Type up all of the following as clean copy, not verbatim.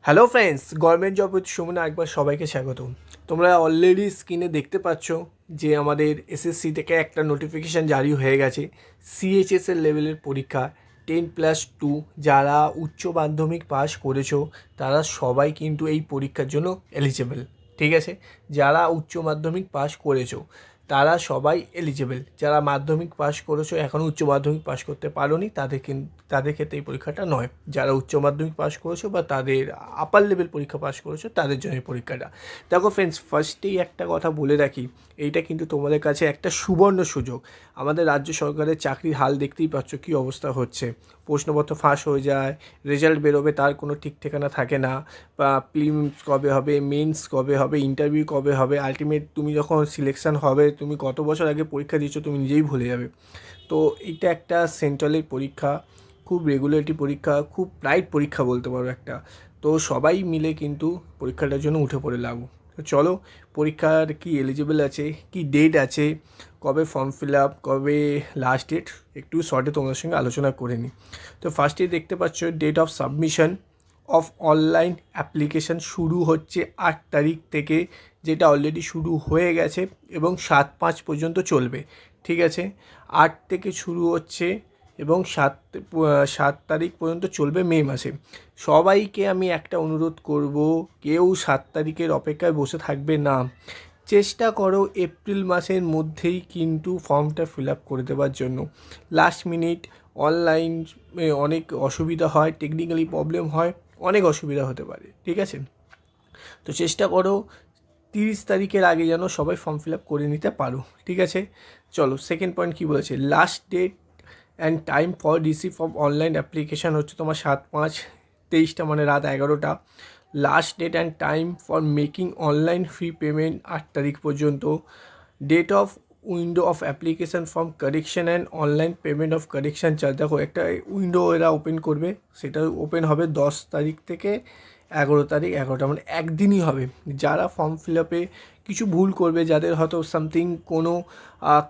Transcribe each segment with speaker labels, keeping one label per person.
Speaker 1: Hello friends, government job with সুমনে একবার সবাইকে স্বাগত। তোমরা অলরেডি স্ক্রিনে দেখতে পাচ্ছ যে আমাদের এসএসসি থেকে একটা নোটিফিকেশান জারি হয়ে গেছে। সিএইচএসের লেভেলের পরীক্ষা 10+2 যারা উচ্চ মাধ্যমিক পাস করেছো তারা সবাই কিন্তু এই পরীক্ষার জন্য এলিজেবল। ঠিক আছে, যারা উচ্চ মাধ্যমিক পাস করেছো তারা সবাই এলিজেবল। যারা মাধ্যমিক পাস করেছো এখনও উচ্চ মাধ্যমিক পাস করতে পারোনি তাদের ক্ষেত্রে এই পরীক্ষাটা নয়। যারা উচ্চ মাধ্যমিক পাস করেছো বা তাদের আপার লেভেল পরীক্ষা পাস করেছো তাদের জন্য এই পরীক্ষাটা। দেখো ফ্রেন্ডস, ফার্স্টেই একটা কথা বলে রাখি, এইটা কিন্তু তোমাদের কাছে একটা সুবর্ণ সুযোগ। আমাদের রাজ্য সরকারের চাকরির হাল দেখতেই পাচ্ছ কী অবস্থা হচ্ছে। প্রশ্নপত্র ফাঁস হয়ে যায়, রেজাল্ট বেরোবে তার কোনো ঠিক ঠিকানা থাকে না, বা প্রিলিমস কবে হবে, মেন্স কবে হবে, ইন্টারভিউ কবে হবে, আলটিমেট তুমি যখন সিলেকশান হবে তুমি কত বছর আগে পরীক্ষা দিয়েছো তুমি নিজেই ভুলে যাবে। তো এইটা একটা সেন্ট্রালের পরীক্ষা, খুব রেগুলারিটি পরীক্ষা, খুব প্রাইড পরীক্ষা বলতে পারো একটা। তো সবাই মিলে কিন্তু পরীক্ষাটার জন্য উঠে পড়ে লাগো। তো চলো, পরীক্ষার কি এলিজিবল আছে, কি ডেট আছে, কবে ফর্ম ফিল আপ, কবে লাস্ট ডেট, একটু শর্টে তোমাদের সঙ্গে আলোচনা করে নিই। তো ফার্স্টেই দেখতে পাচ্ছ date of submission of online application শুরু হচ্ছে 8 তারিখ থেকে, যেটা অলরেডি শুরু হয়ে গেছে এবং 7/5 পর্যন্ত চলবে। ঠিক আছে, 8 থেকে শুরু হচ্ছে এবং 7 তারিখ পর্যন্ত চলবে মে মাসে। সবাইকে আমি একটা অনুরোধ করব, কেউ 7 তারিখের অপেক্ষায় বসে থাকবে না। চেষ্টা করো এপ্রিল মাসের মধ্যেই কিন্তু ফর্মটা ফিল আপ করে দেওয়ার জন্য। লাস্ট মিনিট অনলাইন অনেক অসুবিধা হয়, টেকনিক্যালি প্রবলেম হয়, অনেক অসুবিধা হতে পারে। ঠিক আছে, তো চেষ্টা করো 30 তারিখের আগে যেন সবাই ফর্ম ফিল আপ করে নিতে পারো। ঠিক আছে, চলো সেকেন্ড পয়েন্ট কী বলেছে, last date and time for receive of online application হচ্ছে তোমার 7/5/23টা মানে রাত 11টা। Last date and time for making online fee payment 8 তারিখ পর্যন্ত। Date of window of application form correction and online payment of correction charge. দেখো একটা উইন্ডো এরা ওপেন করবে, সেটা ওপেন হবে 10 তারিখ থেকে 11 তারিখ 11টা, মানে একদিনই হবে। যারা ফর্ম ফিল আপে কিছু ভুল করবে, যাদের হয়তো সামথিং কোনো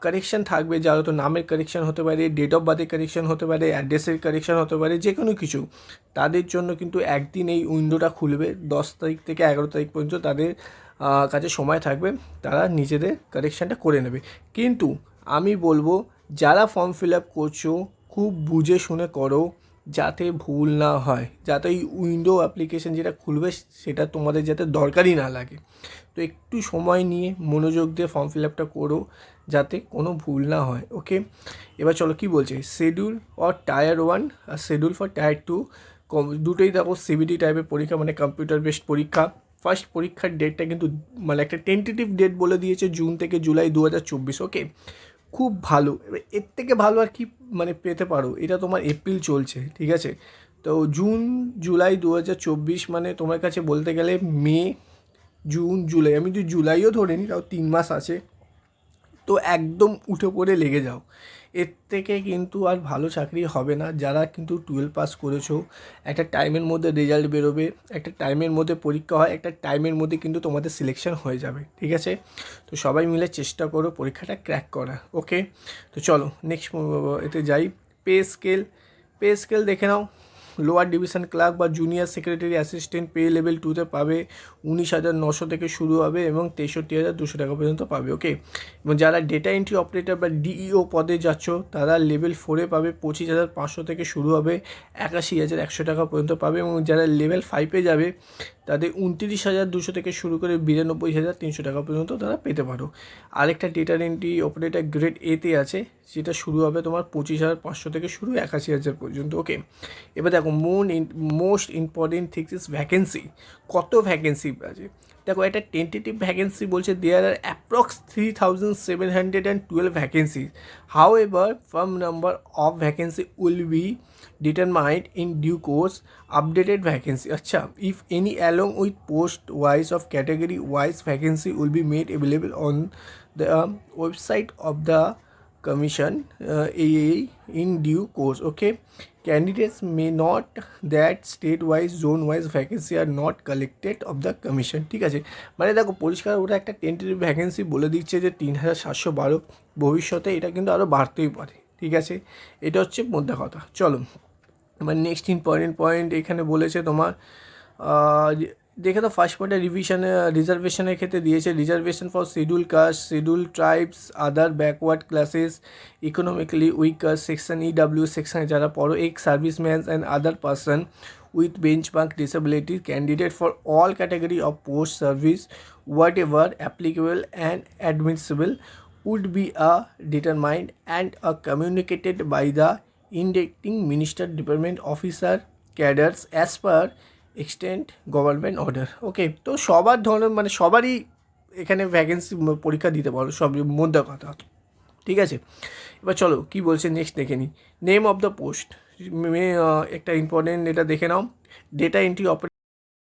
Speaker 1: কারেকশান থাকবে, যার হয়তো নামের কারেকশান হতে পারে, ডেট অফ বার্থের কারেকশান হতে পারে, অ্যাড্রেসের কারেকশান হতে পারে, যে কোনো কিছু, তাদের জন্য কিন্তু একদিন এই উইন্ডোটা খুলবে। 10 তারিখ থেকে 11 তারিখ পর্যন্ত তাদের কাছে সময় থাকবে, তারা নিজেদের কারেকশানটা করে নেবে। কিন্তু আমি বলবো যারা ফর্ম ফিল আপ করছো খুব বুঝে শুনে করো, যাতে ভুল না হয়, যাতে এই উইন্ডো অ্যাপ্লিকেশান যেটা খুলবে সেটা তোমাদের যাতে দরকারই না লাগে। তো একটু সময় নিয়ে মনোযোগ দিয়ে ফর্ম ফিল আপটা করো, যাতে কোনো ভুল না হয়। ওকে, এবার চলো কী বলছে, শিডিউল ফর টায়ার 1 আর শিডিউল ফর টায়ার 2, দুটোই দেখো সিবিটি টাইপের পরীক্ষা, মানে কম্পিউটার বেসড পরীক্ষা। ফার্স্ট পরীক্ষার ডেটটা কিন্তু মানে একটা টেন্টেটিভ ডেট বলে দিয়েছে, জুন থেকে জুলাই 2024। ওকে, খুব ভালো। এবার এর থেকে ভালো আর কি মানে পেতে পারো, এটা তোমার এপ্রিল চলছে। ঠিক আছে, তো জুন জুলাই 2024 মানে তোমার কাছে বলতে গেলে মে জুন জুলাই, আমি যদি জুলাইও ধরে নিই তাও 3 মাস আছে। তো একদম উঠে পড়ে লেগে যাও, এর থেকে কিন্তু আর ভালো চাকরি হবে না। যারা কিন্তু 12 পাস করেছো, একটা টাইমের মধ্যে রেজাল্ট বেরোবে, একটা টাইমের মধ্যে পরীক্ষা হয়, একটা টাইমের মধ্যে কিন্তু তোমাদের সিলেকশন হয়ে যাবে। ঠিক আছে, তো সবাই মিলে চেষ্টা করো পরীক্ষাটা ক্র্যাক করা। ওকে, তো চলো নেক্সট এতে যাই। পে স্কেল দেখে নাও। লোয়ার ডিভিশন ক্লার্ক বা junior secretary assistant pay level 2তে পাবে 19,900 থেকে শুরু হবে এবং 63,200 টাকা পর্যন্ত পাবে। ওকে, এবং যারা ডেটা এন্ট্রি অপারেটর বা ডিইও পদে যাচ্ছ তারা লেভেল 4-এ পাবে 25,500 থেকে শুরু হবে 81,100 টাকা পর্যন্ত পাবে, এবং যারা লেভেল 5-এ যাবে তাদের 29,200 থেকে শুরু করে 92,300 টাকা পর্যন্ত তারা পেতে পারো। আরেকটা ডেটা এন্ট্রি অপারেটর গ্রেড এতে আছে, যেটা শুরু হবে তোমার 25,500 থেকে শুরু 81,000 পর্যন্ত। ওকে, এবার দেখো most important things is vacancy. কত ভ্যাকেন্সি আছে দেখো, একটা টেন্টেটিভ ভ্যাকেন্সি বলছে there are approx 3,712 vacancies. However firm number of vacancy will be determined in due course. Updated vacancy, acha, if any along with post wise of category wise vacancy will be made available on the website of the commission AAE in due course. Okay, candidates may not that state wise zone wise vacancy are not collected of the commission. ঠিক আছে, মানে দেখো পরিষ্কার ওটা একটা tentative vacancy বলে দিচ্ছে যে 3,712, ভবিষ্যতে এটা কিন্তু আরও বাড়তেই পারে। ঠিক আছে, এটা হচ্ছে মোদ্দা কথা। চলো এবার নেক্সট ইম্পর্টেন্ট পয়েন্ট এখানে বলেছে তোমার দেখে তো ফার্স্ট পয়েন্টে রিজার্ভেশনের ক্ষেত্রে দিয়েছে reservation for schedule caste, schedule tribes, other backward classes, economically weaker, section EW সেকশনে যারা পড়ো, ex serviceman and other person with benchmark disability candidate for all category of post service whatever applicable and admissible would be determined and communicated by the indicating minister department officer cadres as per extent government order. Okay, তো সবার ধরনের মানে সবারই এখানে vacancy পরীক্ষা দিতে পারো, সব মধ্যে কথা, ঠিক আছে। এবার চলো কী বলছে নেক্সট দেখে নিই। নেম অফ দ্য পোস্ট, একটা ইম্পর্টেন্ট এটা দেখে নাও, ডেটা এন্ট্রি অপারেটর।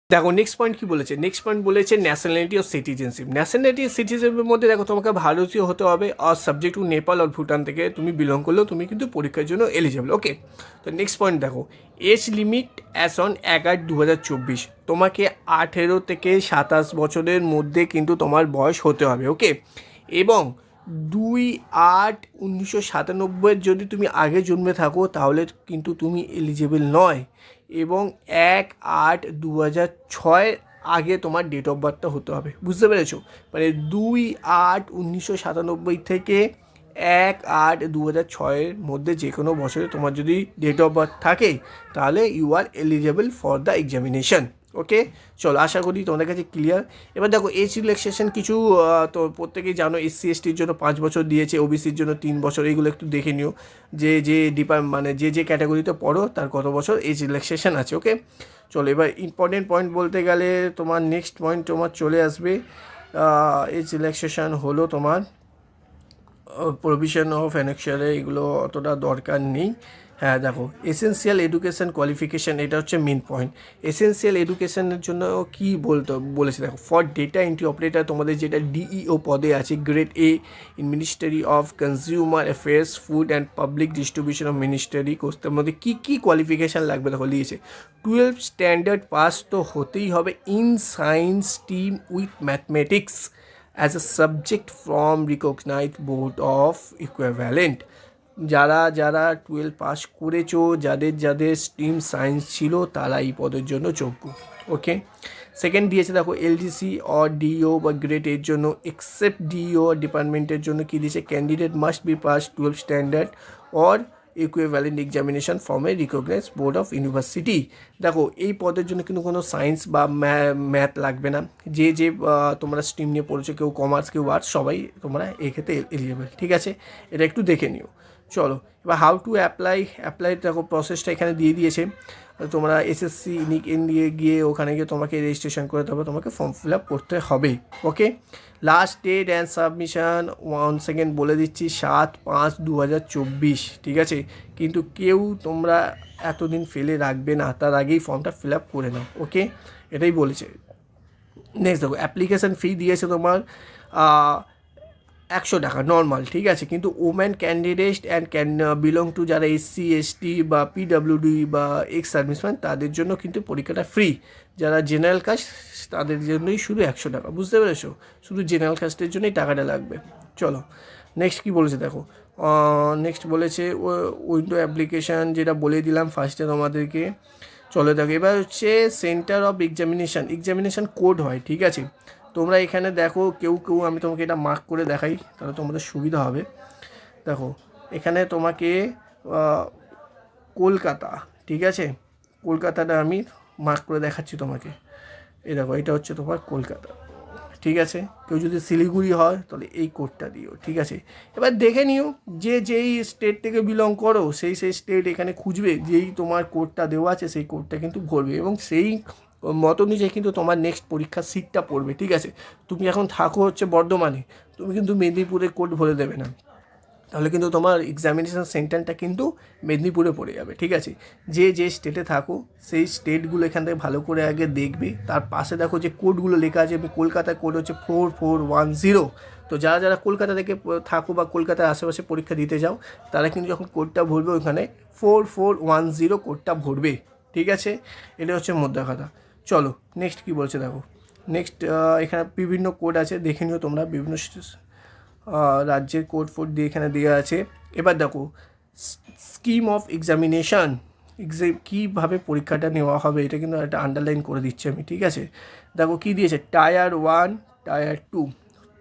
Speaker 1: দেখো নেক্সট পয়েন্ট কী বলেছে, নেক্সট পয়েন্ট বলেছে ন্যাশনালিটি ও সিটিজেনশিপ। ন্যাশনালিটি সিটিজেনশিপের মধ্যে দেখো তোমাকে ভারতীয় হতে হবে, আর সাবজেক্ট টু নেপাল আর ভুটান থেকে তুমি বিলং করলেও তুমি কিন্তু পরীক্ষার জন্য এলিজেবল। ওকে, তো নেক্সট পয়েন্ট দেখো, এজ লিমিট অ্যাজ অন 11/2024, তোমাকে 18 থেকে 27 বছরের মধ্যে কিন্তু তোমার বয়স হতে হবে। ওকে, এবং 2/8/1997 যদি তুমি আগে জন্মে থাকো তাহলে কিন্তু তুমি এলিজেবল নয়, এবং 1/8/2006 আগে তোমার ডেট অফ বার্থটা হতে হবে। বুঝতে পেরেছো? মানে 2/8/1997 থেকে 1/8/2006 মধ্যে যে কোনো বছরে তোমার যদি ডেট অফ বার্থ থাকে তাহলে you are eligible for the examination. Okay, চলো আশা করি তোমাদের কাছে ক্লিয়ার। এবার দেখো এজ রিল্যাক্সেশন কিছু তো প্রত্যেকেই জানো, SC STর জন্য 5 বছর দিয়েছে, OBCর জন্য 3 বছর। এইগুলো একটু দেখে নিও যে মানে যে ক্যাটাগরিতে পড়ো তার কত বছর এজ রিল্যাক্সেশন আছে। ওকে, চলো এবার ইম্পর্টেন্ট পয়েন্ট বলতে গেলে তোমার নেক্সট পয়েন্ট তোমার চলে আসবে। এজ রিল্যাক্সেশন হলো তোমার প্রভিশন অফ অ্যানেক্সারে, এগুলো অতটা দরকার নেই। হ্যাঁ দেখো, এসেন্সিয়াল এডুকেশন কোয়ালিফিকেশান, এটা হচ্ছে মেন পয়েন্ট। এসেন্সিয়াল এডুকেশনের জন্য কী বলেছে দেখো, ফর ডেটা এন্ট্রি অপারেটার তোমাদের যেটা DEO পদে আছে, grade A in ministry of consumer affairs, food and public distribution of ministry কোর্সের মধ্যে কী কোয়ালিফিকেশান লাগবে দেখো লিখেছে, 12 স্ট্যান্ডার্ড পাস তো হতেই হবে in science stream with mathematics as a subject from recognised board of equivalent. যারা 12 পাস করেছো, যাদের স্ট্রিম সায়েন্স ছিল তারা এই পদের জন্য যোগ্য। ওকে, সেকেন্ড দিয়েছে দেখো LDC অর DEO বা গ্রেড এর জন্য, এক্সেপ্ট DEO ডিপার্টমেন্টের জন্য কী দিয়েছে, candidate must be pass 12 standard or equivalent examination from a recognised board of university. দেখো এই পদের জন্য কিন্তু কোনো সায়েন্স বা ম্যাথ লাগবে না, যে তোমরা স্ট্রিম নিয়ে পড়েছো, কেউ কমার্স কেউ আর্টস, সবাই তোমরা এক্ষেত্রে এলিজিবল। ঠিক আছে, এটা একটু দেখে নিও। চলো এবার হাউ টু অ্যাপ্লাই দেখো প্রসেসটা এখানে দিয়ে দিয়েছে। তোমরা SSC দিয়ে গিয়ে ওখানে গিয়ে তোমাকে রেজিস্ট্রেশন করে দেবো, তোমাকে ফর্ম ফিল আপ করতে হবে। Okay, last date and submission one second বলে দিচ্ছি 7/5/2024। ঠিক আছে, কিন্তু কেউ তোমরা এতদিন ফেলে রাখবে না, তার আগেই ফর্মটা ফিল আপ করে নাও। ওকে, এটাই বলেছে। নেক্সট দেখো, অ্যাপ্লিকেশান ফি দিয়েছে তোমার 100 টাকা নর্মাল। ঠিক আছে, কিন্তু woman candidate and belong to যারা SC ST বা PWD বা এক্স সার্ভিসম্যান তাদের জন্য কিন্তু পরীক্ষাটা ফ্রি। যারা জেনারেল কাস্ট তাদের জন্যই শুধু 100 টাকা। বুঝতে পেরেছো? শুধু জেনারেল কাস্টের জন্যই টাকাটা লাগবে। চলো নেক্সট কী বলেছে দেখো, নেক্সট বলেছে উইন্ডো অ্যাপ্লিকেশান, যেটা বলে দিলাম ফার্স্টে তোমাদেরকে। চলো দেখো, এবার হচ্ছে সেন্টার অফ এক্সামিনেশান কোড হয়। ঠিক আছে, তোমরা এখানে দেখো কেউ আমি তোমাকে এটা মার্ক করে দেখাই তাহলে তোমাদের সুবিধা হবে। দেখো এখানে তোমাকে কলকাতা, ঠিক আছে, কলকাতাটা আমি মার্ক করে দেখাচ্ছি তোমাকে। এই দেখো, এটা হচ্ছে তোমার কলকাতা। ঠিক আছে, কেউ যদি শিলিগুড়ি হয় তাহলে এই কোডটা দিও। ঠিক আছে, এবার দেখে নিও যেই স্টেট থেকে বিলং করো সেই স্টেট এখানে খুঁজবে, যেই তোমার কোডটা দেওয়া আছে সেই কোডটা কিন্তু ভরবে, এবং সেই মত অনুযায়ী কিন্তু তোমার নেক্সট পরীক্ষার সিটটা পড়বে। ঠিক আছে, তুমি এখন থাকো হচ্ছে বর্ধমানে, তুমি কিন্তু মেদিনীপুরের কোড ভরে দেবে না, তাহলে কিন্তু তোমার এক্সামিনেশান সেন্টারটা কিন্তু মেদিনীপুরে পড়ে যাবে। ঠিক আছে, যে স্টেটে থাকো সেই স্টেটগুলো এখান থেকে ভালো করে আগে দেখবে, তার পাশে দেখো যে কোডগুলো লেখা আছে। কলকাতার কোড হচ্ছে 4410। তো যারা কলকাতা থেকে থাকো বা কলকাতার আশেপাশে পরীক্ষা দিতে যাও তারা কিন্তু যখন কোডটা ভরবে ওখানে 4410 কোডটা ভরবে। ঠিক আছে, এটা হচ্ছে মোদ্দা কথা। চলো নেক্সট কী বলছে দেখো, নেক্সট এখানে বিভিন্ন কোড আছে, দেখে নিও তোমরা, বিভিন্ন রাজ্যের কোড দিয়ে এখানে দেওয়া আছে। এবার দেখো স্কিম অফ এক্সামিনেশান, কীভাবে পরীক্ষাটা নেওয়া হবে এটা কিন্তু একটা আন্ডারলাইন করে দিচ্ছি আমি, ঠিক আছে। দেখো কী দিয়েছে, টায়ার 1 টায়ার 2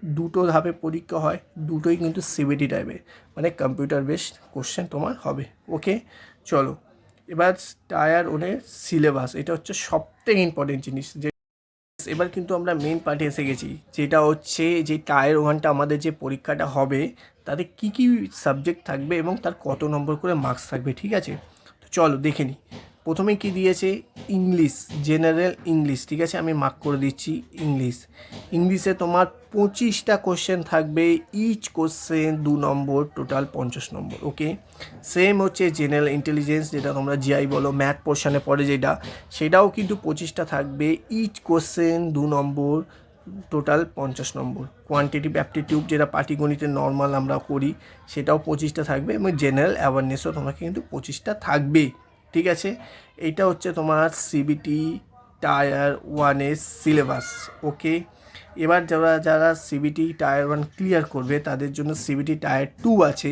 Speaker 1: দুটো ধাপে পরীক্ষা হয়, দুটোই কিন্তু সিবিটি টাইপের, মানে কম্পিউটার বেসড কোশ্চেন তোমার হবে। ওকে, চলো এবার টায়ার 1-এর সিলেবাস, এটা হচ্ছে সবথেকে ইম্পর্টেন্ট জিনিস। যে এবার কিন্তু আমরা মেন পার্টে এসে গেছি, যেটা হচ্ছে যে টায়ার 1টা আমাদের যে পরীক্ষাটা হবে তাতে কী কী সাবজেক্ট থাকবে এবং তার কত নম্বর করে মার্কস থাকবে, ঠিক আছে। তো চলো দেখে নিই। প্রথমে কি দিয়েছে, ইংলিশ, জেনারেল ইংলিশ, ঠিক আছে, আমি মার্ক করে দিচ্ছি ইংলিশে তোমার 25টা কোশ্চেন থাকবে, ইচ কোশ্চেন 2 নম্বর, টোটাল 50 নম্বর। ওকে, সেম হচ্ছে জেনারেল ইন্টেলিজেন্স, যেটা তোমরা জিআই বলো, ম্যাথ পোর্শনে পড়ে যেটা, সেটাও কিন্তু 25টা থাকবে, ইচ কোশ্চেন 2 নম্বর, টোটাল 50 নম্বর। কোয়ান্টিটিভ অ্যাপটিটিউড, যেটা পাটিগণিতের নর্মাল আমরা করি, সেটাও 25টা থাকবে, এবং জেনারেল অ্যাওয়ারনেসও তোমাকে কিন্তু 25টা থাকবে, ঠিক আছে। এইটা হচ্ছে তোমার সিবিটি টায়ার 1-এর সিলেবাস। ওকে, এবার যারা সিবিটি টায়ার 1 ক্লিয়ার করবে তাদের জন্য সিবিটি টায়ার 2 আছে।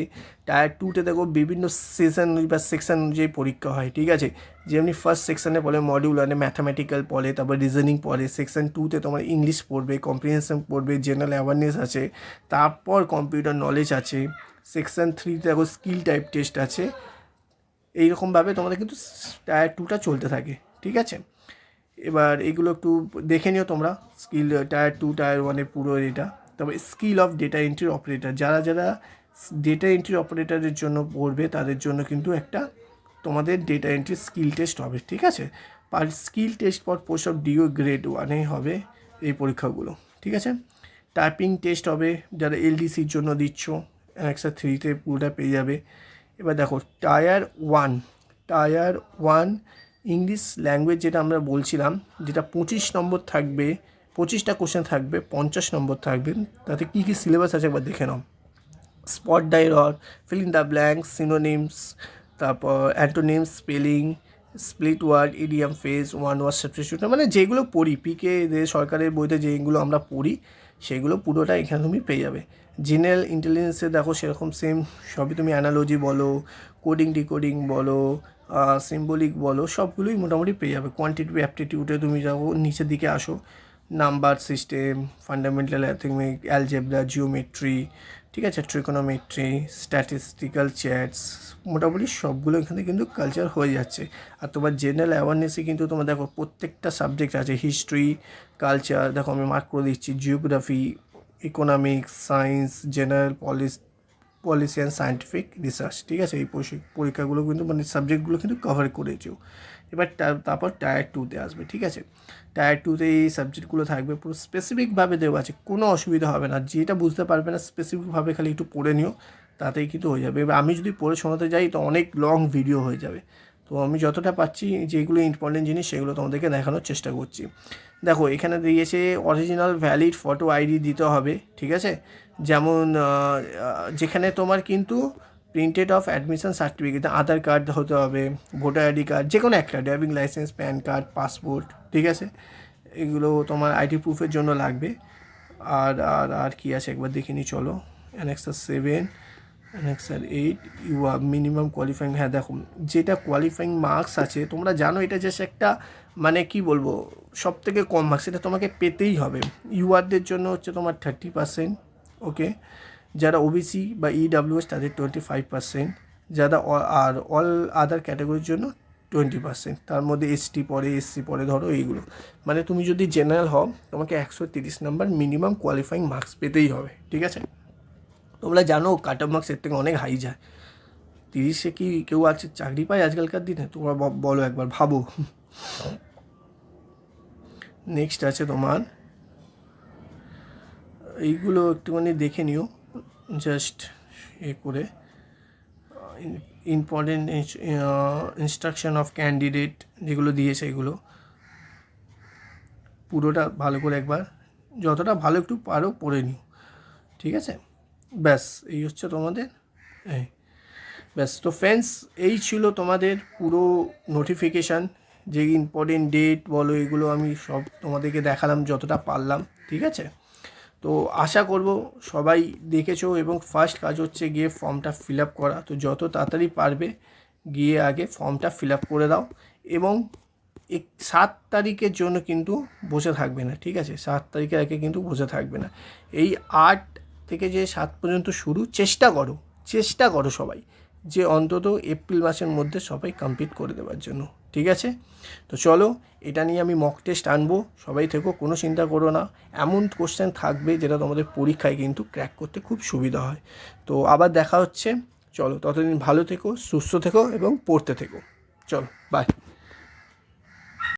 Speaker 1: টায়ার 2তে দেখো বিভিন্ন সেশন বা সেকশন অনুযায়ী পরীক্ষা হয়, ঠিক আছে। যেমনি ফার্স্ট সেকশনে পড়ে মডিউল 1-এ ম্যাথামেটিক্যাল পড়ে, তারপর রিজনিং পড়ে, সেকশন 2তে তোমার ইংলিশ পড়বে, কম্প্রিহেনশন পড়বে, জেনারেল অ্যাওয়ারনেস আছে, তারপর কম্পিউটার নলেজ আছে, সেকশন 3তে দেখো স্কিল টাইপ টেস্ট আছে। এইরকমভাবে তোমাদের কিন্তু টায়ার 2টা চলতে থাকে, ঠিক আছে। এবার এগুলো একটু দেখে নিও তোমরা, স্কিল টায়ার 2 টায়ার 1-এর পুরো এটা। তবে skill of data entry operator, যারা ডেটা এন্ট্রি অপারেটরের জন্য পড়বে তাদের জন্য কিন্তু একটা তোমাদের ডেটা এন্ট্রি স্কিল টেস্ট হবে, ঠিক আছে। আর skill test for post of DO grade 1-এ হবে এই পরীক্ষাগুলো, ঠিক আছে। টাইপিং টেস্ট হবে যারা এলডিসির জন্য দিচ্ছ, অ্যানেক্সা 3-তে পুরোটা পেয়ে যাবে। এবার দেখো টায়ার 1 ইংলিশ ল্যাঙ্গুয়েজ, যেটা আমরা বলছিলাম, যেটা 25 নম্বর থাকবে, 25টা কোশ্চেন থাকবে, 50 নম্বর থাকবে। তাতে কী কী সিলেবাস আছে একবার দেখে নাও। Spot dialogue, fill in the blanks, synonyms, তারপর antonyms, spelling, split word, idiom phrase, one word substitution, মানে যেগুলো পড়ি পিকে সরকারের বইতে যেগুলো আমরা পড়ি সেগুলো পুরোটা এখানে তুমি পেয়ে যাবে। জেনারেল ইন্টেলিজেন্সে দেখো সেরকম সেম সবই, তুমি অ্যানালজি বলো, কোডিং ডিকোডিং বলো, সিম্বলিক বলো, সবগুলোই মোটামুটি পেয়ে যাবে। কোয়ান্টিটিভ অ্যাপটিটিউডে তুমি যাবো নিচের দিকে আসো, number system, fundamental arithmetic, algebra, geometry, ঠিক আছে, ট্রিকোনোমেট্রি, স্ট্যাটিস্টিক্যাল চ্যাটস, মোটামুটি সবগুলো এখানে কিন্তু কালচার হয়ে যাচ্ছে। আর তোমার জেনারেল অ্যাওয়ারনেসে কিন্তু তোমার দেখো প্রত্যেকটা সাবজেক্ট আছে, হিস্ট্রি, কালচার, দেখো আমি মার্ক করে দিচ্ছি, geography, economics, science, general policy and scientific research, ঠিক আছে। এই পরীক্ষাগুলো কিন্তু মানে সাবজেক্টগুলো কিন্তু কভার করেছেও। এবার তারপর টায়ার 2-তে আসবে, ঠিক আছে। টায়ার 2-তে এই সাবজেক্টগুলো থাকবে, পুরো স্পেসিফিকভাবে দেওয়া আছে, কোনো অসুবিধা হবে না। যেটা বুঝতে পারবে না স্পেসিফিকভাবে খালি একটু পড়ে নিও, তাতেই কিন্তু হয়ে যাবে। এবার আমি যদি পড়ে শোনাতে যাই তো অনেক লং ভিডিও হয়ে যাবে, তো আমি যতটা পাচ্ছি যেগুলো ইম্পর্টেন্ট জিনিস সেগুলো তোমাদেরকে দেখানোর চেষ্টা করছি। দেখো এখানে দিয়েছে অরিজিনাল ভ্যালিড ফটো আইডি দিতে হবে, ঠিক আছে। যেমন যেখানে তোমার কিন্তু printed of admission certificate, Aadhaar card হতে হবে, ভোটার আইডি কার্ড, যে কোনো একটা, driving licence, pan card, passport, ঠিক আছে। এগুলো তোমার আইডি প্রুফের জন্য লাগবে। আর আর আর কী আছে একবার দেখে নিই, চলো। Annexure 7, annexure 8, you are minimum qualifying, হ্যাঁ দেখো যেটা কোয়ালিফাইং মার্কস আছে তোমরা জানো, এটা জাস্ট একটা মানে কি বলবো সব থেকে কম মার্কস, এটা তোমাকে পেতেই হবে। ইউআরদের জন্য হচ্ছে তোমার 30%, ওকে। যারা ওবিসি বা ইডাব্লিউএস তাদের 25%, যারা আর অল আদার ক্যাটাগরির জন্য 20%। তার মধ্যে এসটি পড়ে, এসসি পড়ে, ধরো এইগুলো। মানে তুমি যদি জেনারেল হও তোমাকে 130 নাম্বার মিনিমাম কোয়ালিফাইং মার্কস পেতেই হবে, ঠিক আছে। তোমরা জানো কাট অফ মার্কস এর থেকে অনেক হাই যায়, 30-এ কি কেউ আছে চাকরি পায় আজকালকার দিনে? তোমরা বলো একবার, ভাবো। নেক্সট আছে তোমার এইগুলো একটুখানি দেখে নিও জাস্ট করে, ইম্পর্টেন্ট ইনস্ট্রাকশন অফ ক্যান্ডিডেট যেগুলো দিয়েছে এগুলো পুরোটা ভালো করে একবার যতটা ভালো একটু পারো পড়ে নিও, ঠিক আছে। ব্যাস এই হচ্ছে তোমাদের ব্যাস। তো ফ্রেন্ডস এই ছিল তোমাদের পুরো নোটিফিকেশান, যে ইম্পর্টেন্ট ডেট বলো এগুলো আমি সব তোমাদেরকে দেখালাম যতটা পারলাম, ঠিক আছে। তো আশা করব সবাই দেখেছো, এবং ফার্স্ট কাজ হচ্ছে গিয়ে ফর্মটা ফিল আপ করা। তো যত তাড়াতাড়ি পারবে গিয়ে আগে ফর্মটা ফিল আপ করে দাও এবং 7 তারিখের জন্য কিন্তু বসে থাকবে না, ঠিক আছে? 7 তারিখের আগে কিন্তু বসে থাকবে না। এই 8 থেকে যে 7 পর্যন্ত শুরু, চেষ্টা করো সবাই যে অন্তত এপ্রিল মাসের মধ্যে সবাই কমপ্লিট করে দেওয়ার জন্য, ঠিক আছে? তো চলো, এটা নিয়ে আমি মক টেস্ট আনবো, সবাই থেকো, কোনো চিন্তা করো না। এমন কোশ্চেন থাকবে যেটা তোমাদের পরীক্ষায় কিন্তু ক্র্যাক করতে খুব সুবিধা হয়। তো আবার দেখা হচ্ছে, চলো ততদিন ভালো থেকো, সুস্থ থেকো এবং পড়তে থেকো। চলো, বাই।